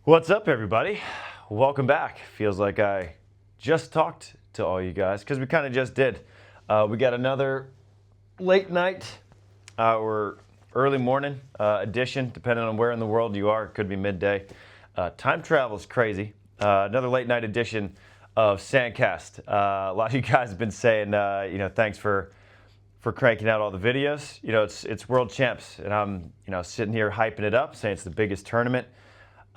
What's up, everybody? Welcome back. Feels like I just talked to all you guys because we kind of just did. We got another late night or early morning edition, depending on where in the world you are. It could be midday. Time travel is crazy. Another late night edition of SANDCAST. A lot of you guys have been saying, thanks for cranking out all the videos. It's World Champs, and I'm sitting here hyping it up, saying it's the biggest tournament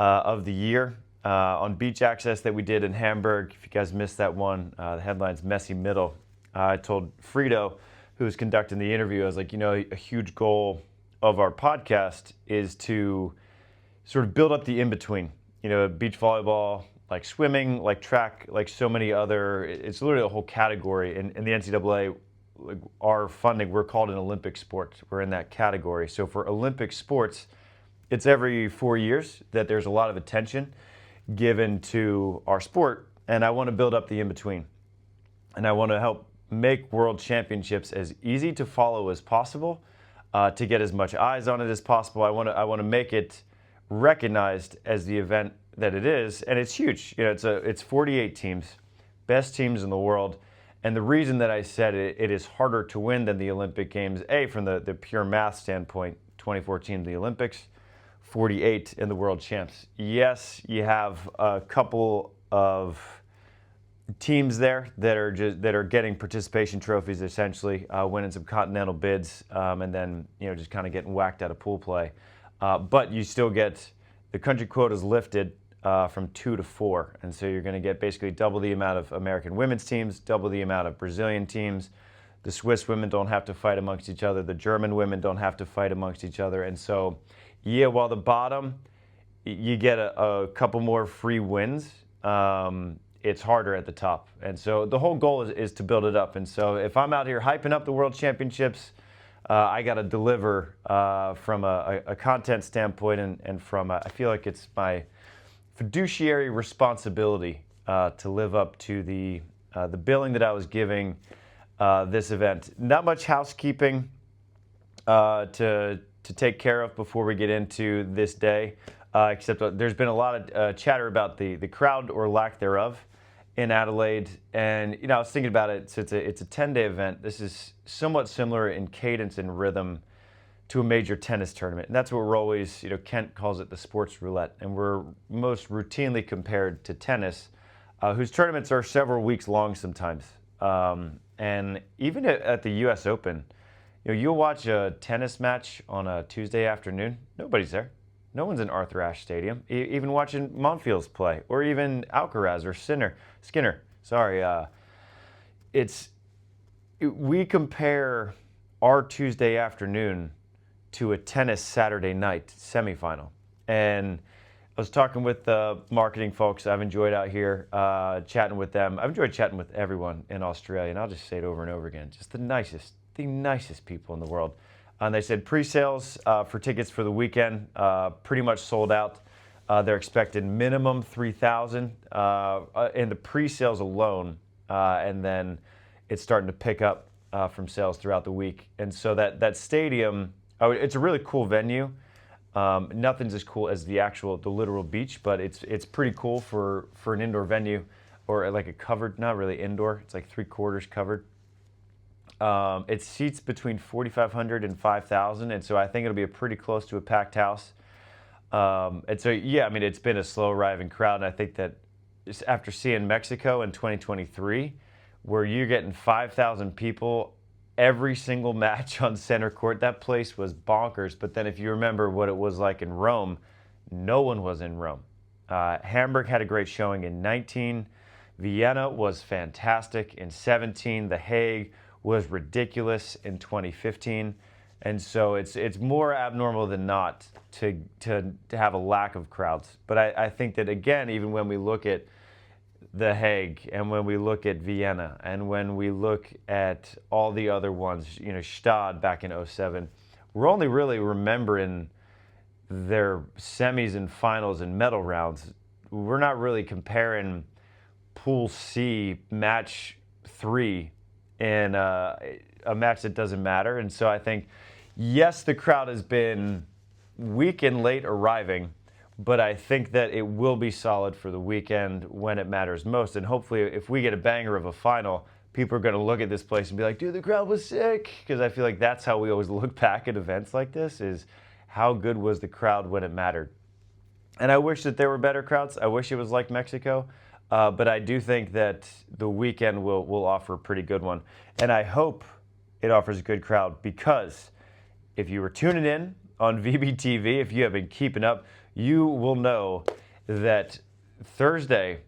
of the year on Beach Access that we did in Hamburg. If you guys missed that one, the headline's Messy Middle. I told Frito, who was conducting the interview, I was like, a huge goal of our podcast is to sort of build up the in-between. Beach volleyball, like swimming, like track, like so many other, it's literally a whole category. In the NCAA, like our funding, we're called an Olympic sport. We're in that category. So for Olympic sports, it's every 4 years that there's a lot of attention given to our sport, and I want to build up the in-between. And I want to help make World Championships as easy to follow as possible, to get as much eyes on it as possible. I want to make it recognized as the event that it is, and it's huge. It's 48 teams, best teams in the world. And the reason that I said it is harder to win than the Olympic Games, from the pure math standpoint, 24 teams in the Olympics, 48 in the World Champs. Yes, you have a couple of teams there that are getting participation trophies, essentially winning some continental bids, and then just kind of getting whacked out of pool play. But you still get the country quotas lifted from 2 to 4, and so you're going to get basically double the amount of American women's teams, double the amount of Brazilian teams. The Swiss women don't have to fight amongst each other. The German women don't have to fight amongst each other, and so. Yeah, while the bottom, you get a couple more free wins, it's harder at the top. And so the whole goal is to build it up. And so if I'm out here hyping up the World Championships, I got to deliver from a content standpoint and from, I feel like it's my fiduciary responsibility to live up to the billing that I was giving this event. Not much housekeeping to take care of before we get into this day, except there's been a lot of chatter about the crowd or lack thereof in Adelaide. And I was thinking about it. So it's a 10-day event. This is somewhat similar in cadence and rhythm to a major tennis tournament, and that's what we're always. Kent calls it the sports roulette, and we're most routinely compared to tennis, whose tournaments are several weeks long sometimes. And even at the U.S. Open. You'll watch a tennis match on a Tuesday afternoon. Nobody's there. No one's in Arthur Ashe Stadium. Even watching Monfils play, or even Alcaraz or Skinner. Sorry. We compare our Tuesday afternoon to a tennis Saturday night semifinal. And I was talking with the marketing folks I've enjoyed out here, chatting with them. I've enjoyed chatting with everyone in Australia, and I'll just say it over and over again. Just the nicest people in the world. And they said pre-sales for tickets for the weekend pretty much sold out. They're expecting minimum 3,000 in the pre-sales alone, and then it's starting to pick up from sales throughout the week. And so that stadium, it's a really cool venue. Nothing's as cool as the literal beach, but it's pretty cool for an indoor venue, or like a covered, not really indoor. It's like 3/4 covered. It seats between 4,500 and 5,000, and so I think it'll be pretty close to a packed house. And so, it's been a slow arriving crowd, and I think that just after seeing Mexico in 2023, where you're getting 5,000 people every single match on center court, that place was bonkers. But then if you remember what it was like in Rome, no one was in Rome. Hamburg had a great showing in 19. Vienna was fantastic in 17. The Hague was ridiculous in 2015, and so it's more abnormal than not to have a lack of crowds. But I think that, again, even when we look at The Hague and when we look at Vienna and when we look at all the other ones, Stade back in 2007, we're only really remembering their semis and finals and medal rounds. We're not really comparing Pool C match 3 in a match that doesn't matter. And so I think, yes, the crowd has been weak and late arriving, but I think that it will be solid for the weekend when it matters most. And hopefully, if we get a banger of a final, people are going to look at this place and be like, dude, the crowd was sick. Because I feel like that's how we always look back at events like this, is how good was the crowd when it mattered. And I wish that there were better crowds. I wish it was like Mexico. But I do think that the weekend will offer a pretty good one. And I hope it offers a good crowd, because if you were tuning in on VBTV, if you have been keeping up, you will know that Thursday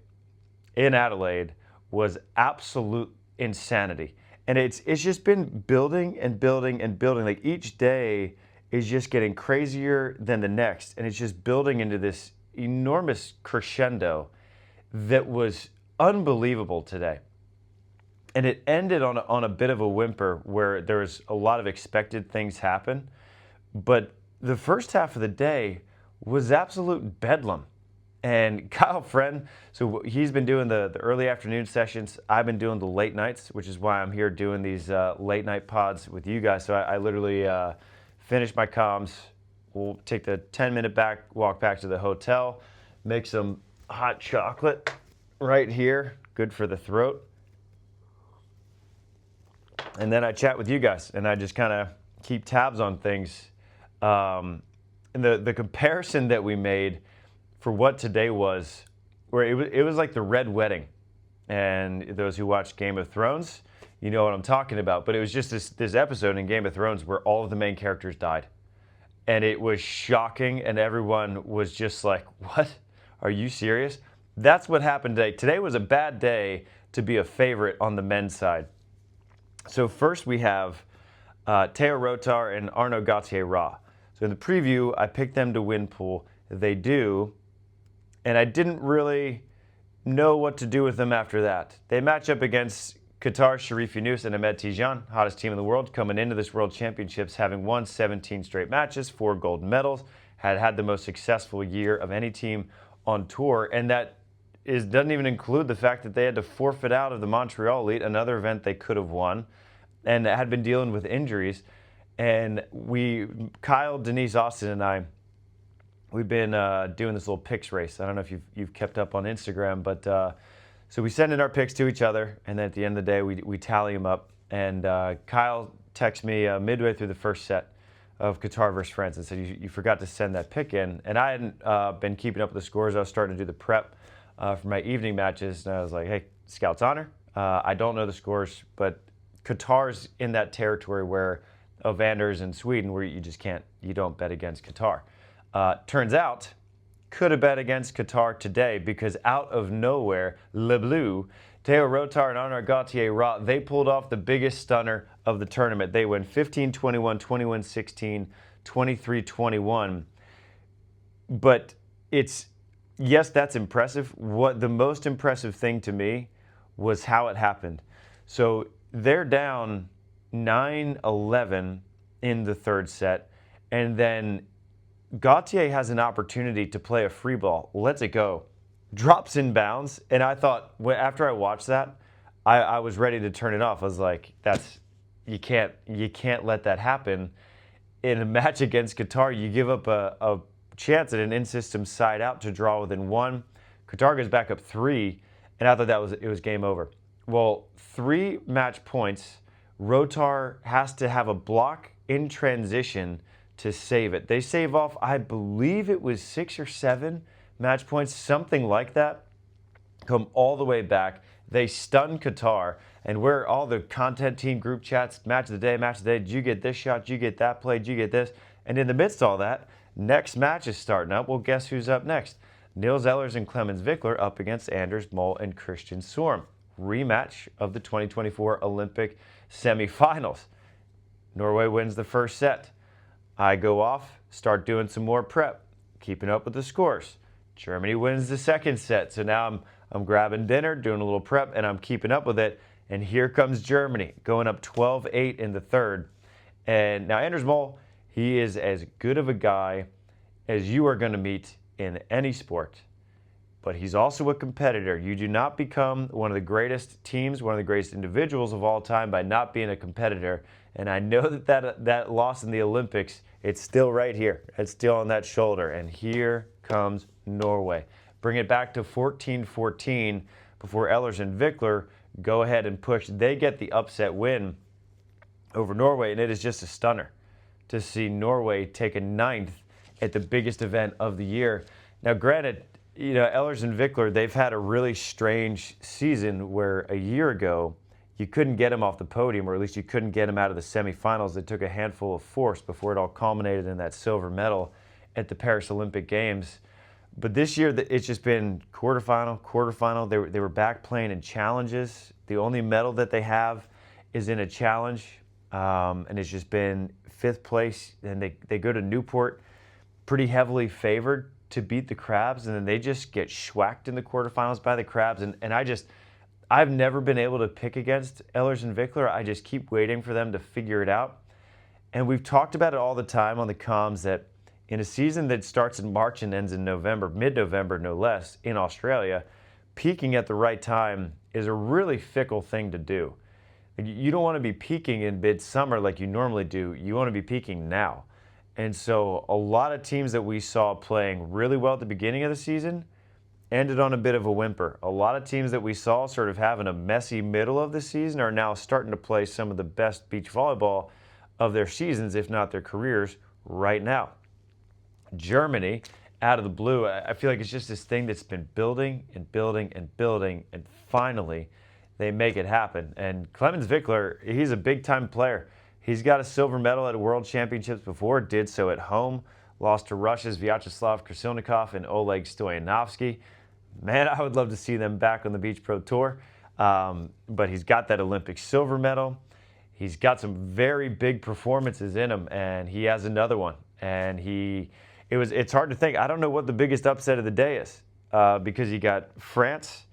in Adelaide was absolute insanity. And it's just been building and building and building. Like, each day is just getting crazier than the next. And it's just building into this enormous crescendo that was unbelievable today. And it ended on a bit of a whimper, where there was a lot of expected things happen. But the first half of the day was absolute bedlam. And Kyle Friend, so he's been doing the early afternoon sessions. I've been doing the late nights, which is why I'm here doing these late night pods with you guys. So I literally finish my comms. We'll take the 10-minute walk back to the hotel, make some hot chocolate right here, good for the throat. And then I chat with you guys, and I just kind of keep tabs on things. And the comparison that we made for what today was, where it was like the Red Wedding. And those who watch Game of Thrones, you know what I'm talking about. But it was just this episode in Game of Thrones where all of the main characters died. And it was shocking, and everyone was just like, what? Are you serious? That's what happened today. Today was a bad day to be a favorite on the men's side. So first we have Teo Rotar and Arnaud Gauthier-Rat. So in the preview, I picked them to win pool. They do. And I didn't really know what to do with them after that. They match up against Qatar's Cherif, Younousse, and Ahmed Tijan, hottest team in the world, coming into this World Championships, having won 17 straight matches, 4 gold medals, had the most successful year of any team on tour. And that doesn't even include the fact that they had to forfeit out of the Montreal Elite, another event they could have won, and had been dealing with injuries. And Kyle, Denise, Austin, and I, we've been doing this little picks race. I don't know if you've kept up on Instagram, but so we send in our picks to each other, and then at the end of the day, we tally them up. And Kyle texted me midway through the first set of Qatar versus France and said, you forgot to send that pick in. And I hadn't been keeping up with the scores. I was starting to do the prep for my evening matches, and I was like, hey, Scout's honor. I don't know the scores, but Qatar's in that territory where Ovanders and Sweden, where you don't bet against Qatar. Turns out, could have bet against Qatar today, because out of nowhere, Le Bleu, Teo Rotar and Arnaud Gauthier-Rat, they pulled off the biggest stunner of the tournament. They win 15-21, 21-16, 23-21. But yes, that's impressive. What the most impressive thing to me was how it happened. So they're down 9-11 in the third set, and then Gauthier has an opportunity to play a free ball, lets it go, drops in bounds, and I thought, after I watched that, I was ready to turn it off. I was like, you can't let that happen. In a match against Qatar, you give up a chance at an in-system side out to draw within 1. Qatar goes back up 3, and I thought it was game over. Well, 3 match points, Rotar has to have a block in transition to save it. They save off, I believe it was 6 or 7 match points, something like that. Come all the way back. They stun Qatar, and where all the content team group chats, match of the day, did you get this shot, did you get that play, did you get this? And in the midst of all that, next match is starting up. Well, guess who's up next? Nils, Ehlers, and Clemens Wickler up against Anders, Mol, and Christian Sorum. Rematch of the 2024 Olympic semifinals. Norway wins the first set. I go off, start doing some more prep, keeping up with the scores. Germany wins the second set. So now I'm grabbing dinner, doing a little prep, and I'm keeping up with it. And here comes Germany, going up 12-8 in the third. And now Anders Mol, he is as good of a guy as you are going to meet in any sport. But he's also a competitor. You do not become one of the greatest teams, one of the greatest individuals of all time by not being a competitor. And I know that loss in the Olympics, it's still right here. It's still on that shoulder. And here comes Norway. Bring it back to 14-14 before Ehlers and Wickler go ahead and push. They get the upset win over Norway, and it is just a stunner to see Norway take a 9th at the biggest event of the year. Now, granted, Ehlers and Wickler, they've had a really strange season where a year ago you couldn't get them off the podium, or at least you couldn't get them out of the semifinals. It took a handful of force before it all culminated in that silver medal at the Paris Olympic Games. But this year, it's just been quarterfinal. They were back playing in challenges. The only medal that they have is in a challenge, and it's just been 5th place. And they go to Newport pretty heavily favored to beat the Crabs, and then they just get schwacked in the quarterfinals by the Crabs. And I've never been able to pick against Ehlers and Wickler. I just keep waiting for them to figure it out. And we've talked about it all the time on the comms that in a season that starts in March and ends in November, mid-November no less, in Australia, peaking at the right time is a really fickle thing to do. You don't want to be peaking in midsummer like you normally do. You want to be peaking now. And so a lot of teams that we saw playing really well at the beginning of the season ended on a bit of a whimper. A lot of teams that we saw sort of having a messy middle of the season are now starting to play some of the best beach volleyball of their seasons, if not their careers, right now. Germany, out of the blue, I feel like it's just this thing that's been building and building and building, and finally they make it happen. And Clemens Wickler, he's a big-time player. He's got a silver medal at World Championships before, did so at home, lost to Russia's Vyacheslav Krasilnikov and Oleg Stoyanovsky. Man, I would love to see them back on the Beach Pro Tour. But he's got that Olympic silver medal. He's got some very big performances in him, and he has another one. And it's hard to think. I don't know what the biggest upset of the day is, because you got France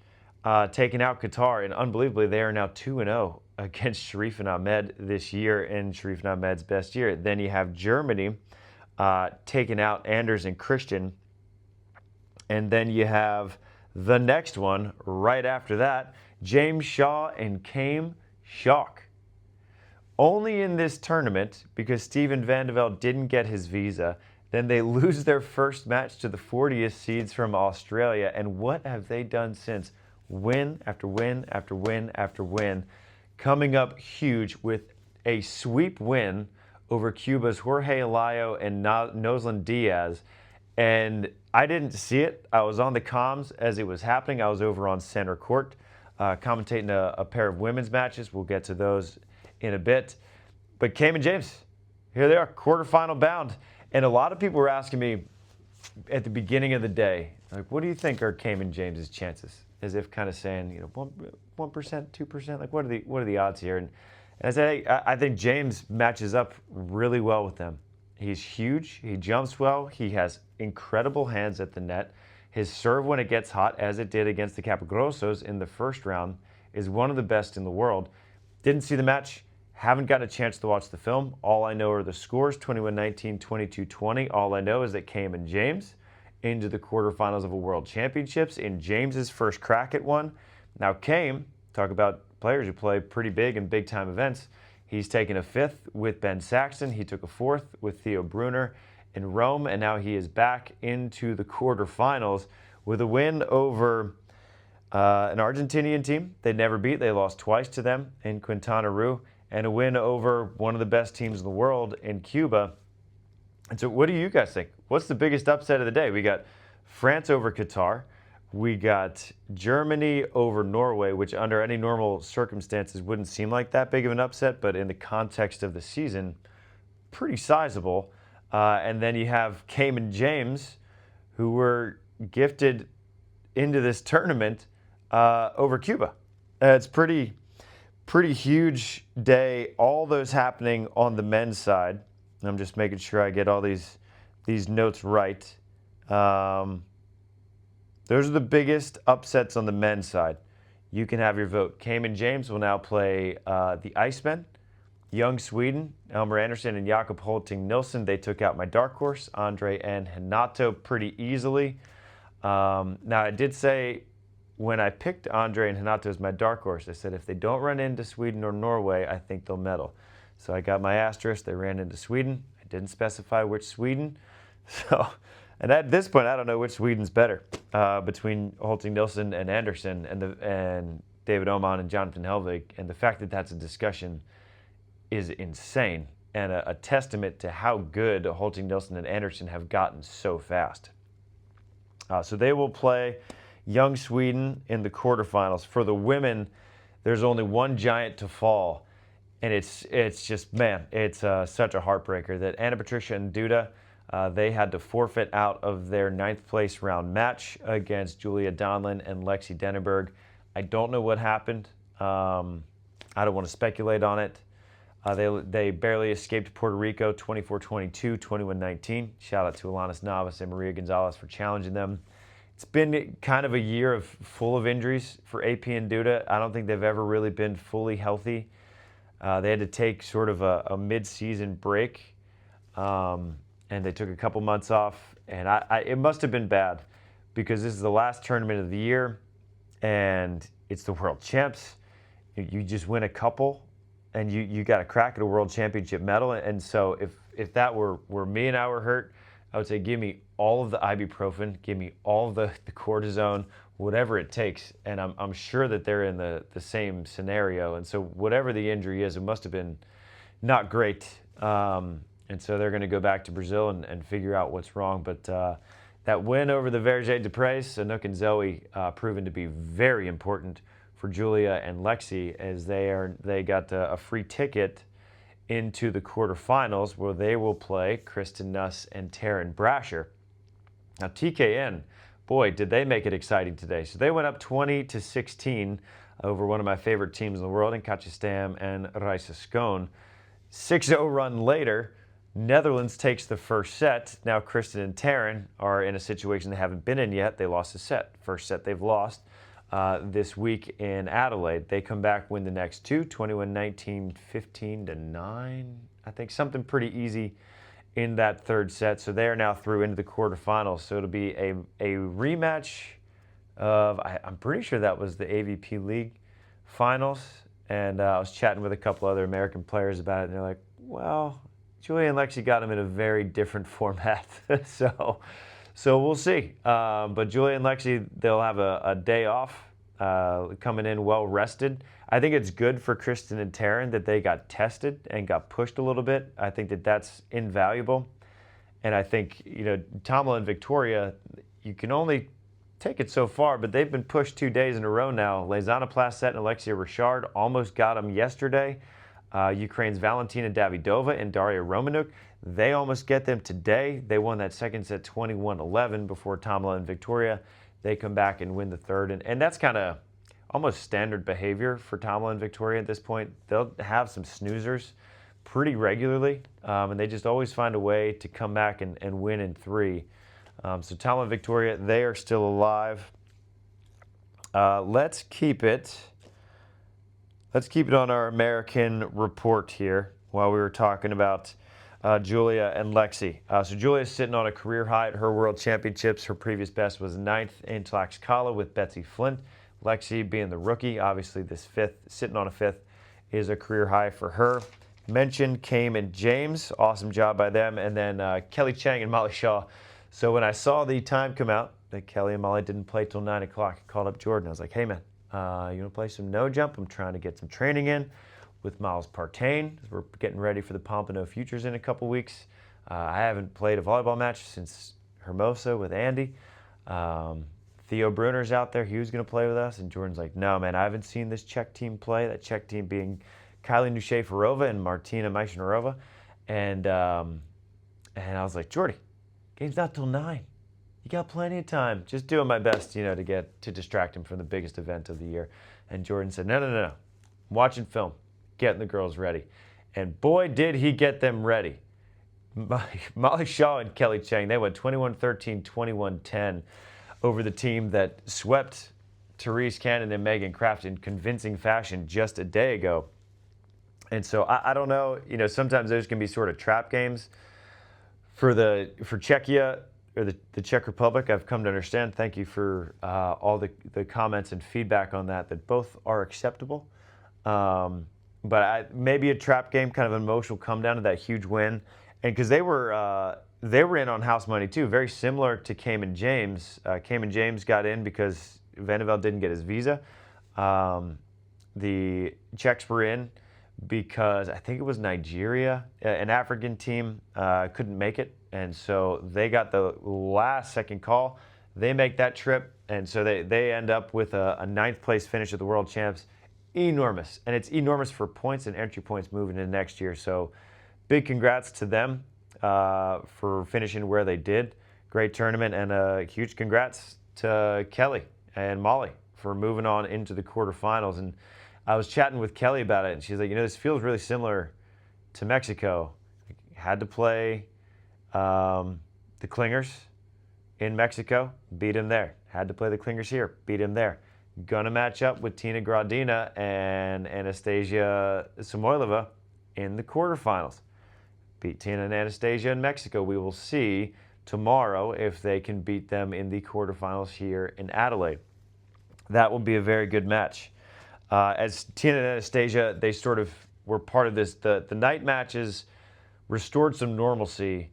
taking out Qatar, and unbelievably, they are now 2-0 against Cherif and Ahmed this year in Cherif and Ahmed's best year. Then you have Germany taking out Anders and Christian, and then you have the next one right after that, James Shaw and Chaim Schalk. Only in this tournament, because Steven van de Velde didn't get his visa, then they lose their first match to the 40th seeds from Australia. And what have they done since? Win after win after win after win. Coming up huge with a sweep win over Cuba's Jorge Alayo and Noslen Diaz. And I didn't see it. I was on the comms as it was happening. I was over on center court commentating a pair of women's matches. We'll get to those in a bit. But Chaim and James, here they are, quarterfinal bound. And a lot of people were asking me at the beginning of the day, like, what do you think are Chaim and James's chances? As if kind of saying, 1%, 2%, like what are the odds here? And I said, hey, I think James matches up really well with them. He's huge. He jumps well. He has incredible hands at the net. His serve, when it gets hot, as it did against the Capogrossos in the first round, is one of the best in the world. Didn't see the match. Haven't got a chance to watch the film. All I know are the scores, 21-19, 22-20. All I know is that Chaim and James into the quarterfinals of a World Championships in James's first crack at one. Now Chaim, talk about players who play pretty big in big-time events. He's taken a 5th with Ben Saxton. He took a 4th with Theo Brunner in Rome, and now he is back into the quarterfinals with a win over an Argentinian team they'd never beat. They lost twice to them in Quintana Roo, and a win over one of the best teams in the world in Cuba. And so what do you guys think? What's the biggest upset of the day? We got France over Qatar. We got Germany over Norway, which under any normal circumstances wouldn't seem like that big of an upset, but in the context of the season, pretty sizable. And then you have Chaim and James, who were gifted into this tournament over Cuba. It's pretty huge day. All those happening on the men's side. I'm just making sure I get all these notes right. Those are the biggest upsets on the men's side. You can have your vote. Chaim and James will now play the Icemen. Young Sweden, Elmer Anderson and Jakob Holting-Nilsson. They took out my dark horse, Andre and Renato, pretty easily. Now, I did say when I picked Andre and Renato as my dark horse, I said if they don't run into Sweden or Norway, I think they'll medal. So I got my asterisk. They ran into Sweden. I didn't specify which Sweden. So And at this point, I don't know which Sweden's better between Holting-Nilsson and Anderson and David Ahman and Jonatan Helvig. And the fact that that's a discussion is insane and a testament to how good Holting-Nilsson and Anderson have gotten so fast. So they will play young Sweden in the quarterfinals. For the women, there's only one giant to fall. And it's just, man, it's such a heartbreaker that Anna Patricia and Duda, they had to forfeit out of their 9th place round match against Julia Donlin and Lexi Denneberg. I don't know what happened. I don't want to speculate on it. They barely escaped Puerto Rico 24-22, 21-19. Shout out to Alanis Navas and Maria Gonzalez for challenging them. It's been kind of a year full of injuries for AP and Duda. I don't think they've ever really been fully healthy. They had to take sort of a mid-season break, and they took a couple months off. And it must have been bad because this is the last tournament of the year, and it's the World Champs. You just win a couple, and you got a crack at a World Championship medal. And so if that were me and I were hurt, I would say give me all of the ibuprofen, give me all of the cortisone, whatever it takes. And I'm sure that they're in the same scenario. And so whatever the injury is, it must have been not great. And so they're going to go back to Brazil and figure out what's wrong. But that win over the Verget de Prez, Anouk and Zoe, proven to be very important for Julia and Lexi, as they got a free ticket into the quarterfinals where they will play Kristen Nuss and Taryn Brasher. Now TKN, boy, did they make it exciting today. So they went up 20-16 over one of my favorite teams in the world in Katja Stam and Raisa Skåne. 6-0 run later, Netherlands takes the first set. Now Kristen and Taryn are in a situation they haven't been in yet. They lost a set. First set they've lost this week in Adelaide. They come back, win the next two, 21-19, 15-9. I think something pretty easy in that third set. So they are now through into the quarterfinals. So it'll be a rematch of, I'm pretty sure that was the AVP League finals. And I was chatting with a couple other American players about it, and they're like, well, Julia and Lexi got them in a very different format. So we'll see. But Julia and Lexi, they'll have a day off, coming in well rested. I think it's good for Kristen and Taryn that they got tested and got pushed a little bit. I think that that's invaluable. And I think, Tamala and Victoria, you can only take it so far, but they've been pushed 2 days in a row now. Lezana Placet and Alexia Richard almost got them yesterday. Ukraine's Valentina Davidova and Daria Romanuk, they almost get them today. They won that second set 21-11 before Tamala and Victoria. They come back and win the third. And that's kind of almost standard behavior for Tamala and Victoria at this point. They'll have some snoozers pretty regularly, and they just always find a way to come back and win in three. So Tamala and Victoria, they are still alive. Let's keep it on our American report here while we were talking about Julia and Lexi. So Julia's sitting on a career high at her World Championships. Her previous best was 9th in Tlaxcala with Betsy Flint. Lexi, being the rookie, obviously this sitting on a 5th, is a career high for her. Mentioned Chaim and James. Awesome job by them. And then Kelly Chang and Molly Shaw. So when I saw the time come out that Kelly and Molly didn't play till 9 o'clock, I called up Jordan. I was like, hey, man, you want to play some no jump? I'm trying to get some training in with Miles Partain. We're getting ready for the Pompano Futures in a couple weeks. I haven't played a volleyball match since Hermosa with Andy. Theo Bruner's out there. He was going to play with us. And Jordan's like, no, man, I haven't seen this Czech team play. That Czech team being Kylie Nusheva and Martina Maishnarova. And I was like, Jordy, game's not till 9. You got plenty of time. Just doing my best, to distract him from the biggest event of the year. And Jordan said, no. I'm watching film, getting the girls ready. And boy, did he get them ready. Molly Shaw and Kelly Chang, they went 21-13, 21-10 over the team that swept Therese Cannon and Megan Kraft in convincing fashion just a day ago. And so I don't know, sometimes there's going to be sort of trap games for Czechia or the Czech Republic. I've come to understand. Thank you for all the comments and feedback on that both are acceptable. But maybe a trap game, kind of an emotional come down to that huge win. and because they were in on house money too, very similar to Chaim and James. Chaim and James got in because Vanderveld didn't get his visa. The Czechs were in because I think it was Nigeria, an African team, couldn't make it, and so they got the last second call. They make that trip, and so they end up with a ninth place finish at the World Champs. Enormous, and it's enormous for points and entry points moving into next year. So big congrats to them for finishing where they did. Great tournament, and a huge congrats to Kelly and Molly for moving on into the quarterfinals. And I was chatting with Kelly about it, and she's like, this feels really similar to Mexico. Had to play the Clingers in Mexico, beat him there. Had to play the Clingers here, beat him there. Gonna match up with Tina Gradina and Anastasia Samoilova in the quarterfinals. Beat Tina and Anastasia in Mexico. We will see tomorrow if they can beat them in the quarterfinals here in Adelaide. That will be a very good match. As Tina and Anastasia, they sort of were part of this. The night matches restored some normalcy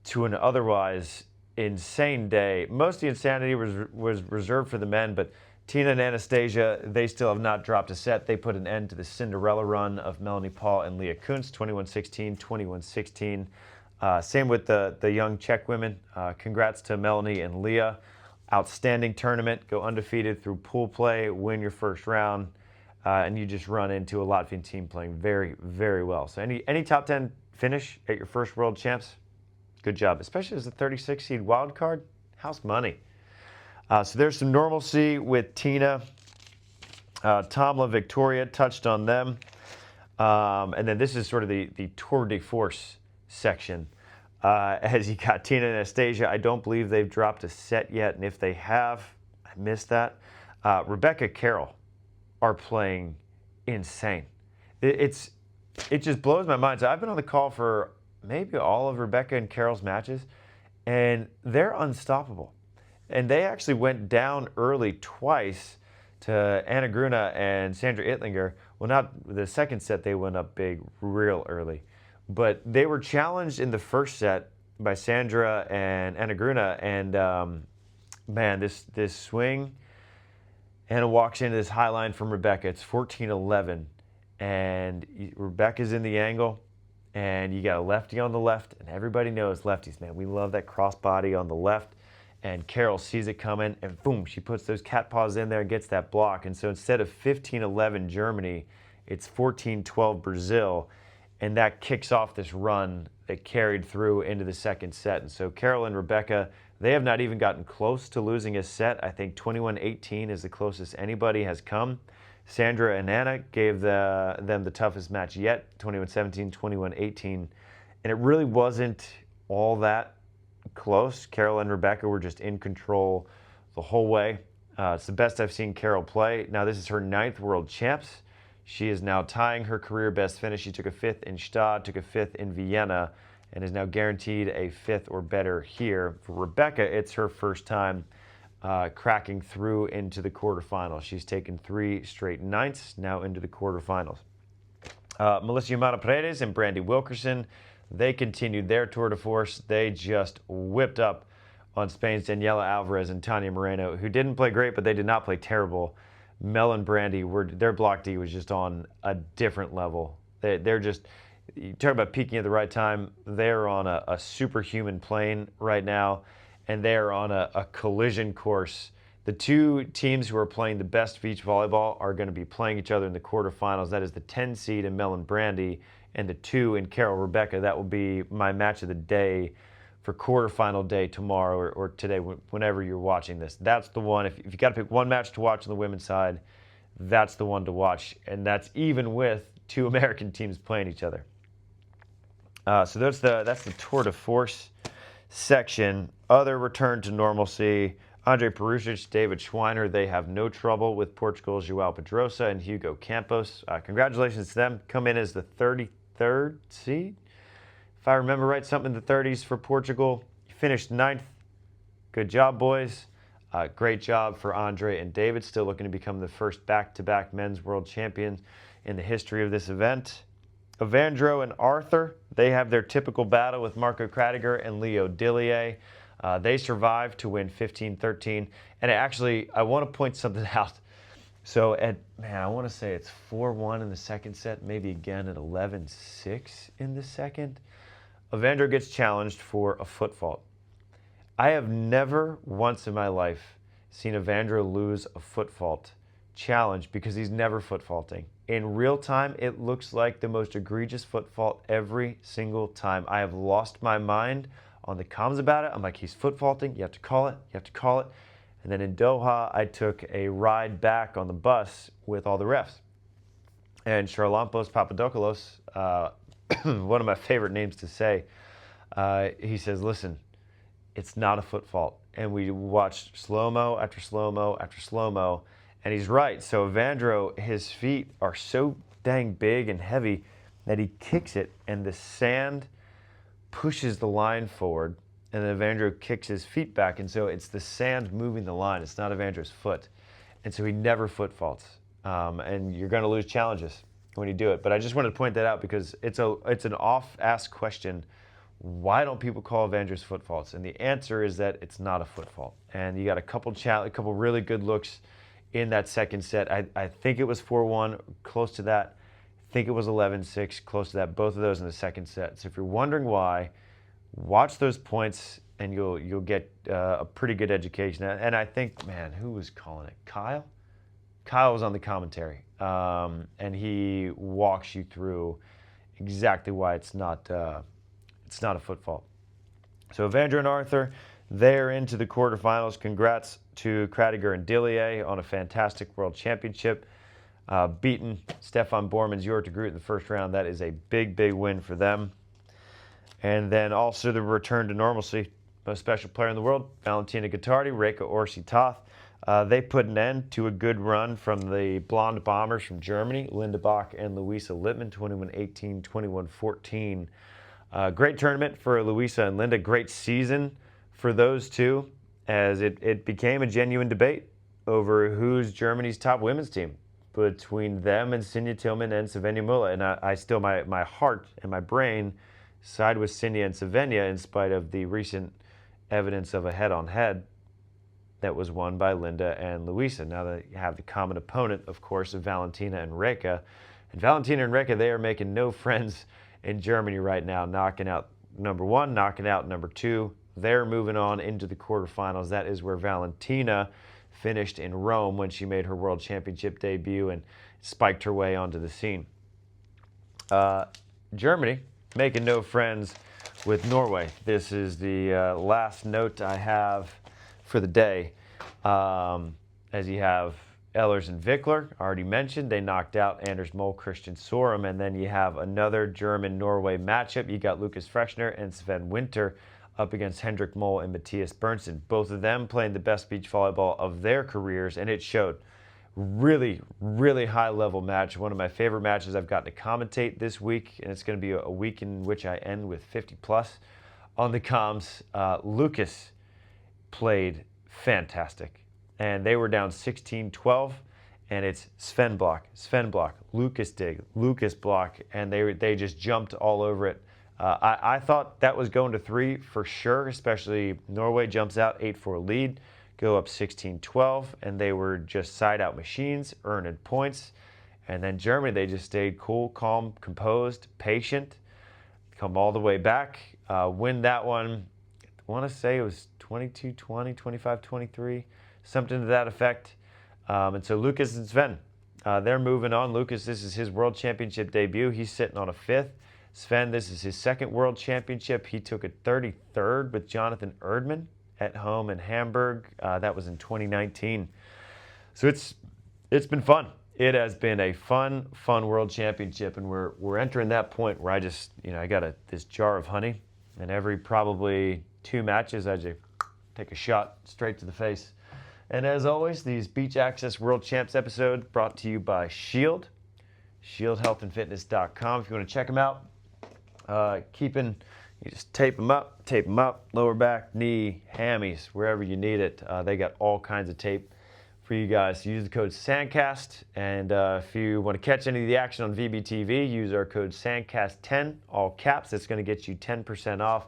to an otherwise insane day. Most of the insanity was reserved for the men, but Tina and Anastasia, they still have not dropped a set. They put an end to the Cinderella run of Melanie Paul and Leah Kuntz, 21-16, 21-16. Same with the young Czech women. Congrats to Melanie and Leah. Outstanding tournament. Go undefeated through pool play, win your first round, and you just run into a Latvian team playing very, very well. So any top 10 finish at your first World Champs, good job. Especially as a 36 seed wild card, house money. So there's some normalcy with Tina. Tomla, Victoria, touched on them. And then this is sort of the tour de force section. As you got Tina and Anastasia, I don't believe they've dropped a set yet. And if they have, I missed that. Rebecca, Carroll are playing insane. It just blows my mind. So I've been on the call for maybe all of Rebecca and Carroll's matches, and they're unstoppable. And they actually went down early twice to Anna Gruna and Sandra Ittlinger. Well, not the second set, they went up big real early. But they were challenged in the first set by Sandra and Anna Gruna. And man, this swing, Anna walks into this high line from Rebecca. It's 14-11. And Rebecca's in the angle. And you got a lefty on the left. And everybody knows lefties, man. We love that crossbody on the left. And Carroll sees it coming, and boom, she puts those cat paws in there and gets that block. And so instead of 15-11 Germany, it's 14-12 Brazil, and that kicks off this run that carried through into the second set. And so Carroll and Rebecca, they have not even gotten close to losing a set. I think 21-18 is the closest anybody has come. Sandra and Anna gave them the toughest match yet, 21-17, 21-18, and it really wasn't all that close. Carroll and Rebecca were just in control the whole way. It's the best I've seen Carroll play. Now, this is her 9th World Champs. She is now tying her career best finish. She took a 5th in Stade, took a 5th in Vienna, and is now guaranteed a 5th or better here. For Rebecca, it's her first time cracking through into the quarterfinals. She's taken 3 straight ninths, now into the quarterfinals. Melissa Yamada Paredes and Brandy Wilkerson, they continued their tour de force. They just whipped up on Spain's Daniela Alvarez and Tania Moreno, who didn't play great, but they did not play terrible. Mel and Brandy, their block D was just on a different level. They're just, you talk about peaking at the right time, they're on a superhuman plane right now, and they're on a collision course. The two teams who are playing the best beach volleyball are going to be playing each other in the quarterfinals. That is the 10 seed in Mel and Brandy, and the 2 in Carroll Rebecca. That will be my match of the day for quarterfinal day tomorrow or today, whenever you're watching this. That's the one. If you got to pick one match to watch on the women's side, that's the one to watch. And that's even with 2 American teams playing each other. So that's the tour de force section. Other return to normalcy. Andre Perusic, David Schweiner, they have no trouble with Portugal's João Pedrosa and Hugo Campos. Congratulations to them. Come in as the 33rd seed. If I remember right, something in the 30s for Portugal. Finished 9th. Good job, boys. Great job for Andre and David. Still looking to become the first back-to-back men's world champions in the history of this event. Evandro and Arthur, they have their typical battle with Marco Kradiger and Leo Dillier. They survived to win 15-13. And actually, I want to point something out. So, I want to say it's 4-1 in the second set, maybe again at 11-6 in the second. Evandro gets challenged for a foot fault. I have never once in my life seen Evandro lose a foot fault challenge because he's never foot faulting. In real time, it looks like the most egregious foot fault every single time. I have lost my mind on the comms about it. I'm like, he's foot faulting. You have to call it. You have to call it. And then in Doha, I took a ride back on the bus with all the refs. And Charalampos Papadopoulos, one of my favorite names to say, he says, listen, it's not a foot fault. And we watched slow-mo after slow-mo after slow-mo. And he's right. So Evandro, his feet are so dang big and heavy that he kicks it, and the sand pushes the line forward, and then Evandro kicks his feet back. And so it's the sand moving the line. It's not Evandro's foot. And so he never foot faults. And you're going to lose challenges when you do it. But I just wanted to point that out because it's an oft-asked question. Why don't people call Evandro's foot faults? And the answer is that it's not a foot fault. And you got a couple really good looks in that second set. I think it was 4-1, close to that. I think it was 11-6, close to that. Both of those in the second set. So if you're wondering why, watch those points and you'll get a pretty good education. And I think, man, who was calling it? Kyle? Kyle was on the commentary, and he walks you through exactly why it's not a foot fault. So Evandro and Arthur, they're into the quarterfinals. Congrats to Kradiger and Dillier on a fantastic World Championship. Beaten Stefan Borman's Mewhirter in the first round. That is a big, big win for them. And then also the return to normalcy. Most special player in the world, Valentina Gottardi, Reka Orsi-Toth. They put an end to a good run from the Blonde Bombers from Germany, Linda Bach and Louisa Littman, 21-18, 21-14. Great tournament for Louisa and Linda. Great season for those two, as it became a genuine debate over who's Germany's top women's team between them and Sinja Tillman and Svenja Müller. And I still, my heart and my brain side with Sinja and Svenja in spite of the recent evidence of a head-on-head that was won by Linda and Louisa. Now that you have the common opponent, of course, of Valentina and Reka. And Valentina and Reka, they are making no friends in Germany right now, knocking out number one, knocking out number two. They're moving on into the quarterfinals. That is where Valentina finished in Rome when she made her World Championship debut and spiked her way onto the scene. Germany making no friends with Norway. This is the last note I have for the day. As you have Ehlers and Wickler, already mentioned, they knocked out Anders Mol, Christian Sorum, and then you have another German-Norway matchup. You got Lucas Frechner and Sven Winter up against Hendrik Mol and Matthias Berntsen. Both of them playing the best beach volleyball of their careers, and it showed. Really, really high-level match. One of my favorite matches I've gotten to commentate this week, and it's going to be a week in which I end with 50-plus on the comms. Lucas played fantastic, and they were down 16-12, and it's Sven block, Lucas dig, Lucas block, and they just jumped all over it. I thought that was going to 3 for sure, especially Norway jumps out 8-4 lead, go up 16-12, and they were just side-out machines, earning points. And then Germany, they just stayed cool, calm, composed, patient, come all the way back, win that one. I want to say it was 22-20, 25-23, something to that effect. And so Lucas and Sven, they're moving on. Lucas, this is his World Championship debut. He's sitting on a 5th. Sven, this is his second World Championship. He took a 33rd with Jonatan Erdmann at home in Hamburg. That was in 2019. So it's been fun. It has been a fun World Championship, and we're entering that point where I got this jar of honey, and every probably 2 matches I just take a shot straight to the face. And as always, these Beach Access World Champs episode brought to you by Shield, shieldhealthandfitness.com. If you want to check them out, you just tape them up, lower back, knee, hammies, wherever you need it. They got all kinds of tape for you guys. Use the code SANDCAST, and if you want to catch any of the action on VBTV, use our code SANDCAST10, all caps. That's going to get you 10% off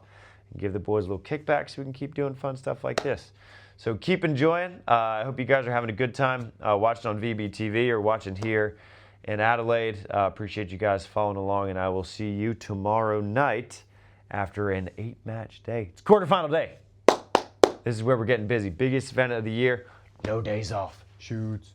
and give the boys a little kickback so we can keep doing fun stuff like this. So keep enjoying. I hope you guys are having a good time watching on VBTV or watching here in Adelaide. Appreciate you guys following along, and I will see you tomorrow night after an 8-match day. It's quarterfinal day. This is where we're getting busy. Biggest event of the year. No days off. Shoots.